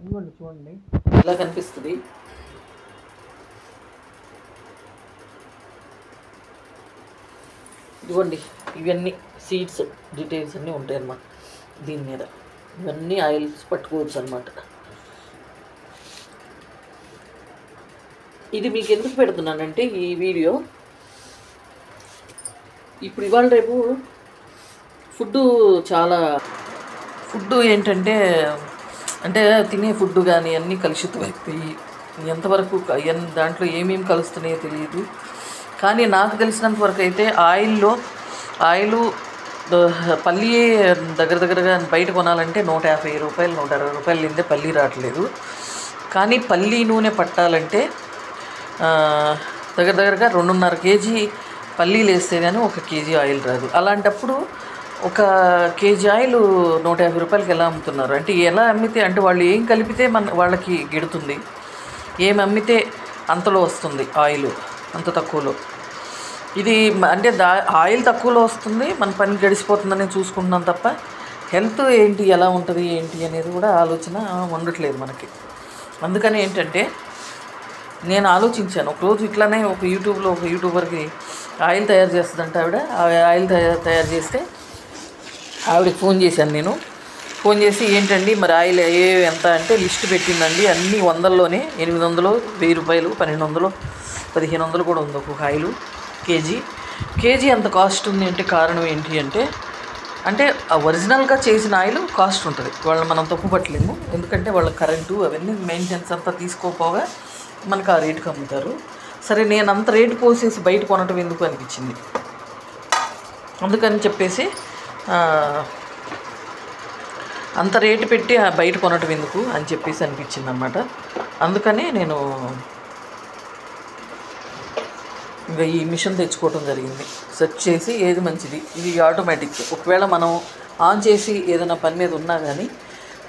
ఇదిగోండి చూడండి, ఇలా కనిపిస్తుంది. ఇదిగోండి ఇవన్నీ సీడ్స్ డీటెయిల్స్ అన్నీ ఉంటాయి అన్నమాట దీని మీద. ఇవన్నీ ఆయిల్స్ పట్టుకోవచ్చు అనమాట. ఇది మీకు ఎందుకు పెడుతున్నానంటే ఈ వీడియో, ఇప్పుడు ఇవాళ రేపు ఫుడ్ ఏంటంటే అంటే తినే ఫుడ్ కానీ అన్నీ కలుషితం అయిపోయి ఎంతవరకు దాంట్లో ఏమేమి కలుస్తున్నాయో తెలియదు. కానీ నాకు తెలిసినంత వరకు అయితే ఆయిలు పల్లి దగ్గరగా బయట కొనాలంటే 150 రూపాయలు 160 రూపాయలు లేదే పల్లి రావట్లేదు. కానీ పల్లి నూనె పట్టాలంటే దగ్గరగా 2.5 కేజీ పల్లీలు వేస్తే కానీ 1 కేజీ ఆయిల్ రాదు. అలాంటప్పుడు 1 కేజీ ఆయిల్ 150 రూపాయలకి ఎలా అమ్ముతున్నారు అంటే, ఎలా అమ్మితే అంటే వాళ్ళు ఏం కలిపితే వాళ్ళకి గిడుతుంది, ఏం అమ్మితే అంతలో వస్తుంది ఆయిల్ అంత తక్కువలో. ఇది అంటే ఆయిల్ తక్కువలో వస్తుంది, మన పని గడిచిపోతుందని చూసుకుంటున్నాం తప్ప హెల్త్ ఏంటి ఎలా ఉంటుంది ఏంటి అనేది కూడా ఆలోచన ఉండట్లేదు మనకి. అందుకని ఏంటంటే నేను ఆలోచించాను ఒకరోజు ఇట్లానే ఒక యూట్యూబర్కి ఆయిల్ తయారు చేస్తుందంట ఆవిడ. ఆయిల్ తయారు చేస్తే ఆవిడకి ఫోన్ చేశాను నేను. ఫోన్ చేసి ఏంటండి మరి ఆయిల్ ఎంత అంటే లిస్ట్ పెట్టిందండి. అన్నీ 100లోనే 800, 1000 రూపాయలు, 1200, 1500 కూడా ఉంది ఒక్కొక్క ఆయిల్. కేజీ అంత కాస్ట్ ఉంది అంటే కారణం ఏంటి అంటే ఒరిజినల్గా చేసిన ఆయిల్ కాస్ట్ ఉంటుంది. వాళ్ళని మనం తప్పు పట్టలేము, ఎందుకంటే వాళ్ళ కరెంటు అవన్నీ మెయింటెనెన్స్ అంతా తీసుకోపోగా మనకు ఆ రేటుకి అమ్ముతారు. సరే నేను అంత రేటు పోసేసి బయట కొనటం ఎందుకు అనిపించింది. అందుకని చెప్పేసి అంత రేటు పెట్టి బయట కొనటం ఎందుకు అని చెప్పేసి అనిపించింది అన్నమాట. అందుకనే నేను ఇంకా ఈ మిషన్ తెచ్చుకోవటం జరిగింది. సెర్చ్ చేసి ఏది మంచిది, ఇది ఆటోమేటిక్. ఒకవేళ మనం ఆన్ చేసి ఏదైనా పని మీద ఉన్నా కానీ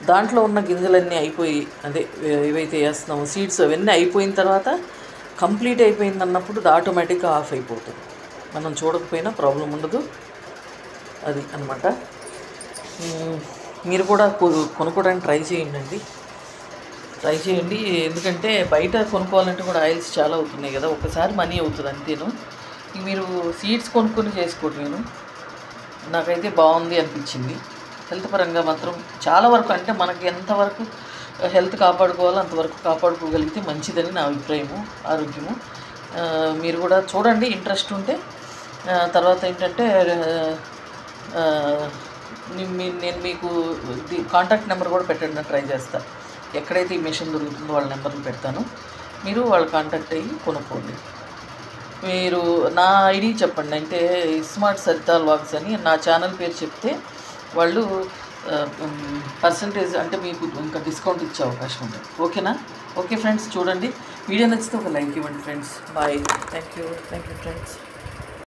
దాంట్లో ఉన్న గింజలన్నీ అయిపోయి అదే ఏవైతే వేస్తున్నామో సీడ్స్ అవన్నీ అయిపోయిన తర్వాత కంప్లీట్ అయిపోయింది అన్నప్పుడు అది ఆటోమేటిక్గా ఆఫ్ అయిపోతుంది. మనం చూడకపోయినా ప్రాబ్లం ఉండదు. అది అన్నమాట. మీరు కూడా కొనుక్కోవడానికి ట్రై చేయండి. ఎందుకంటే బయట కొనుక్కోవాలంటే కూడా ఆయిల్స్ చాలా అవుతున్నాయి కదా, ఒకసారి మనీ అవుతుంది అంతేను. మీరు సీడ్స్ కొనుక్కొని చేసుకోవటం నాకైతే బాగుంది అనిపించింది. హెల్త్ పరంగా మాత్రం చాలా వరకు, అంటే మనకి ఎంతవరకు హెల్త్ కాపాడుకోవాలో అంతవరకు కాపాడుకోగలిగితే మంచిదని నా అభిప్రాయము, ఆరోగ్యము. మీరు కూడా చూడండి ఇంట్రెస్ట్ ఉంటే. తర్వాత ఏంటంటే నేను మీకు కాంటాక్ట్ నెంబర్ కూడా పెట్టండి, ట్రై చేస్తాను. ఎక్కడైతే ఈ మిషన్ దొరుకుతుందో వాళ్ళ నెంబర్లు పెడతాను, మీరు వాళ్ళు కాంటాక్ట్ అయ్యి కొనుక్కోండి. మీరు నా ఐడి చెప్పండి, అంటే స్మార్ట్ సరితా వ్లాగ్స్ అని నా ఛానల్ పేరు చెప్తే వాళ్ళు పర్సంటేజ్ అంటే మీకు ఇంకా డిస్కౌంట్ ఇచ్చే అవకాశం ఉంటుంది. ఓకేనా? ఓకే ఫ్రెండ్స్, చూడండి వీడియో నచ్చితే ఒక లైక్ ఇవ్వండి friends. Bye. Thank you friends.